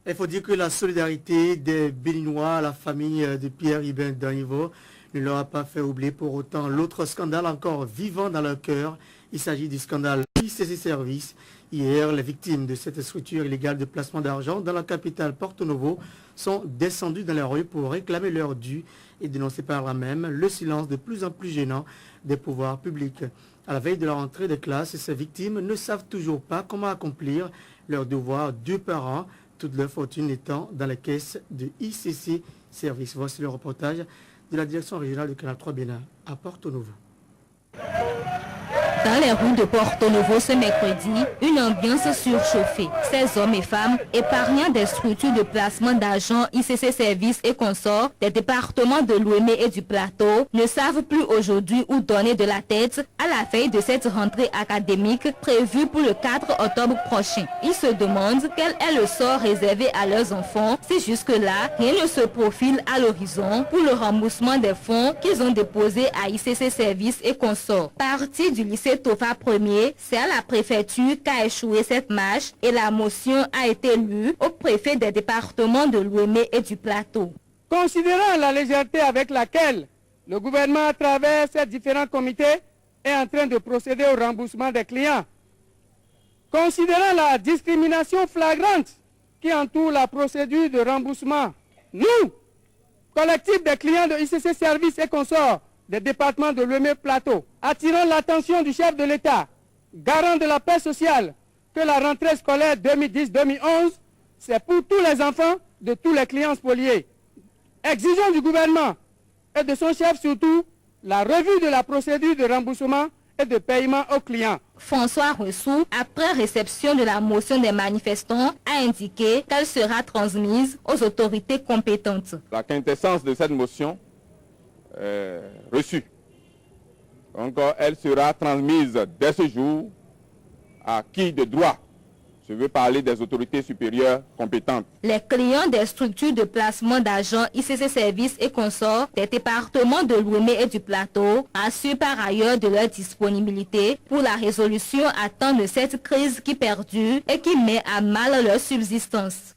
Il faut dire que la solidarité des Béninois, la famille de Pierre Ibn Danivo, ne leur a pas fait oublier pour autant l'autre scandale encore vivant dans leur cœur. Il s'agit du scandale ICC Services. Hier, les victimes de cette structure illégale de placement d'argent dans la capitale Porto Novo sont descendues dans les rues pour réclamer leur dû et dénoncer par là même le silence de plus en plus gênant des pouvoirs publics. À la veille de la rentrée des classes, ces victimes ne savent toujours pas comment accomplir leurs devoirs de parents, toute leur fortune étant dans les caisses de ICC Services. Voici le reportage de la direction régionale de Canal 3 Bénin à Porto Novo. Dans les rues de Porto Novo ce mercredi, une ambiance surchauffée. Ces hommes et femmes, épargnant des structures de placement d'argent ICC Services et consorts des départements de l'Ouémé et du Plateau, ne savent plus aujourd'hui où donner de la tête à la veille de cette rentrée académique prévue pour le 4 octobre prochain. Ils se demandent quel est le sort réservé à leurs enfants si jusque-là, rien ne se profile à l'horizon pour le remboursement des fonds qu'ils ont déposés à ICC Services et consorts. Parti du lycée Tofa 1er, c'est à la préfecture qu'a échoué cette marche et la motion a été lue au préfet des départements de l'Ouémé et du Plateau. Considérant la légèreté avec laquelle le gouvernement, à travers ces différents comités, est en train de procéder au remboursement des clients, considérant la discrimination flagrante qui entoure la procédure de remboursement, nous, collectif des clients de ICC Services et consorts, des départements de l'Ouémé Plateau, attirant l'attention du chef de l'État, garant de la paix sociale, que la rentrée scolaire 2010-2011, c'est pour tous les enfants de tous les clients spoliés. Exigeons du gouvernement et de son chef surtout la revue de la procédure de remboursement et de paiement aux clients. François Ressou, après réception de la motion des manifestants, a indiqué qu'elle sera transmise aux autorités compétentes. La quintessence de cette motion reçue. Donc elle sera transmise dès ce jour à qui de droit. Je veux parler des autorités supérieures compétentes. Les clients des structures de placement d'argent ICC Services et consorts des départements de l'Ouémé et du Plateau assurent par ailleurs de leur disponibilité pour la résolution à temps de cette crise qui perdure et qui met à mal leur subsistance.